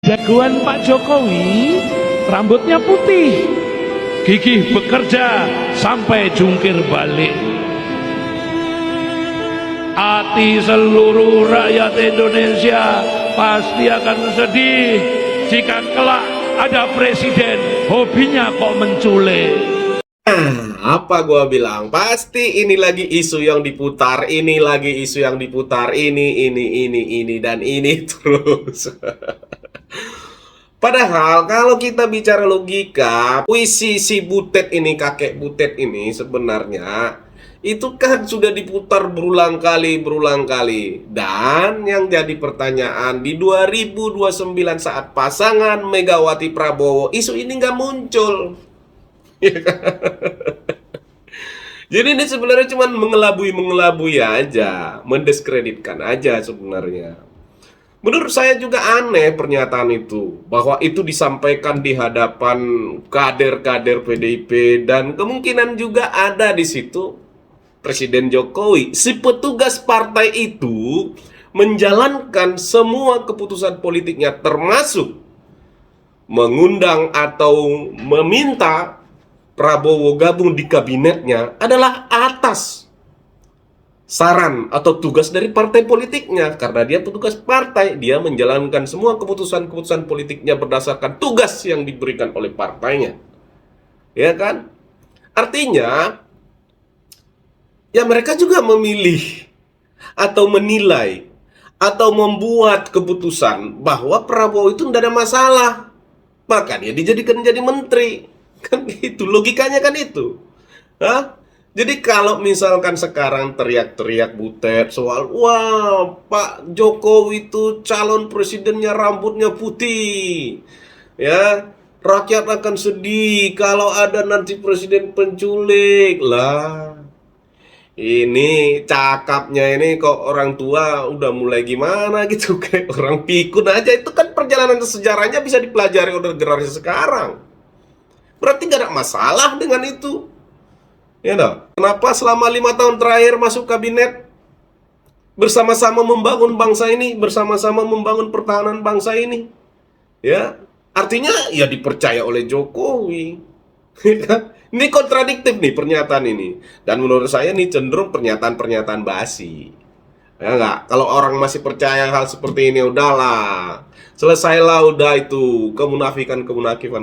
Jagoan Pak Jokowi, rambutnya putih, gigih bekerja sampai jungkir balik. Hati seluruh rakyat Indonesia pasti akan sedih jika kelak ada presiden hobinya kok menculik. Apa gua bilang? Pasti ini lagi isu yang diputar, ini lagi isu yang diputar, ini, dan ini terus. Padahal kalau kita bicara logika, puisi si Butet ini, kakek Butet ini sebenarnya itu kan sudah diputar berulang kali. Dan yang jadi pertanyaan di 2029 saat pasangan Megawati Prabowo, isu ini nggak muncul. Jadi ini sebenarnya cuma mengelabui aja, mendiskreditkan aja sebenarnya. Menurut saya juga aneh pernyataan itu, bahwa itu disampaikan di hadapan kader-kader PDIP dan kemungkinan juga ada di situ Presiden Jokowi. Si petugas partai itu menjalankan semua keputusan politiknya, termasuk mengundang atau meminta Prabowo gabung di kabinetnya adalah atas saran atau tugas dari partai politiknya. Karena dia petugas partai, dia menjalankan semua keputusan-keputusan politiknya berdasarkan tugas yang diberikan oleh partainya. Ya kan? Artinya, ya mereka juga memilih atau menilai atau membuat keputusan bahwa Prabowo itu tidak ada masalah, maka dia dijadikan jadi menteri. Kan gitu, logikanya kan itu. Hah? Jadi kalau misalkan sekarang teriak-teriak Butet soal, wah Pak Jokowi itu calon presidennya rambutnya putih, ya rakyat akan sedih kalau ada nanti presiden penculik lah. Ini cakapnya ini kok orang tua udah mulai gimana gitu, kayak orang pikun aja. Itu kan perjalanan sejarahnya bisa dipelajari oleh generasi sekarang. Berarti gak ada masalah dengan itu. Ya dong. Kenapa selama 5 tahun terakhir masuk kabinet bersama-sama membangun bangsa ini, bersama-sama membangun pertahanan bangsa ini? Ya, artinya ya dipercaya oleh Jokowi. Ini kontradiktif nih pernyataan ini. Dan menurut saya ini cenderung pernyataan-pernyataan basi. Ya enggak? Kalau orang masih percaya hal seperti ini, udahlah. Selesailah udah itu kemunafikan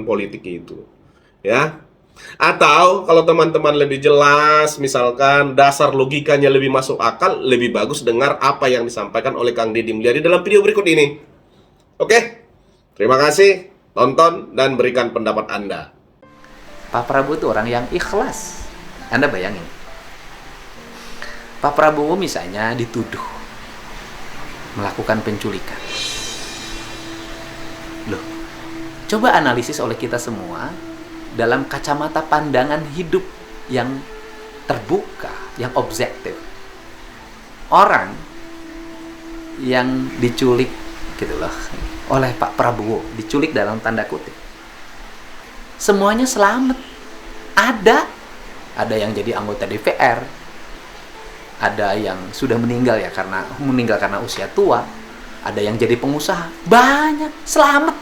politik itu. Ya. Atau kalau teman-teman lebih jelas, misalkan dasar logikanya lebih masuk akal, lebih bagus dengar apa yang disampaikan oleh Kang Deddy Mulyadi dalam video berikut ini. Oke, terima kasih, tonton dan berikan pendapat Anda. Pak Prabowo itu orang yang ikhlas. Anda bayangin, Pak Prabowo misalnya dituduh melakukan penculikan. Loh, coba analisis oleh kita semua dalam kacamata pandangan hidup yang terbuka, yang objektif. Orang yang diculik gitu loh oleh Pak Prabowo, diculik dalam tanda kutip, semuanya selamat. Ada yang jadi anggota DPR, ada yang sudah meninggal ya karena usia tua, ada yang jadi pengusaha, banyak selamat.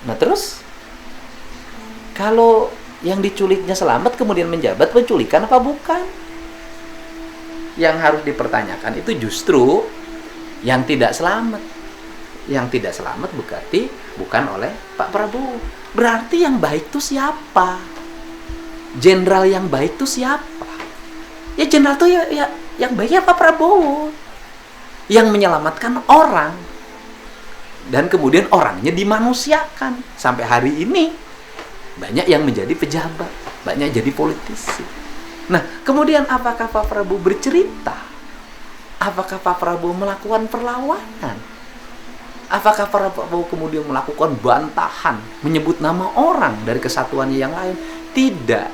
Nah terus kalau yang diculiknya selamat kemudian menjabat, penculikan apa bukan? Yang harus dipertanyakan itu justru yang tidak selamat. Yang tidak selamat berarti bukan oleh Pak Prabowo. Berarti yang baik itu siapa? Jenderal yang baik itu siapa? Ya jenderal itu ya yang baiknya Pak Prabowo. Yang menyelamatkan orang. Dan kemudian orangnya dimanusiakan. Sampai hari ini banyak yang menjadi pejabat, banyak jadi politisi. Nah, kemudian apakah Pak Prabowo bercerita? Apakah Pak Prabowo melakukan perlawanan? Apakah Pak Prabowo kemudian melakukan bantahan, menyebut nama orang dari kesatuannya yang lain? Tidak.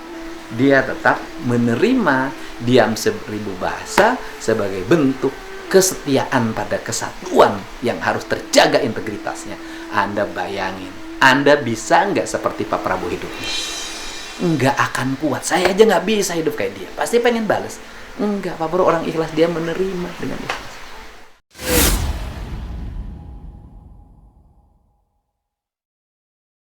Dia tetap menerima diam seribu bahasa sebagai bentuk kesetiaan pada kesatuan yang harus terjaga integritasnya. Anda bayangin, Anda bisa nggak seperti Pak Prabowo hidupnya? Nggak akan kuat. Saya aja nggak bisa hidup kayak dia. Pasti pengen balas. Enggak, Pak Prabowo orang ikhlas, dia menerima dengan ikhlas.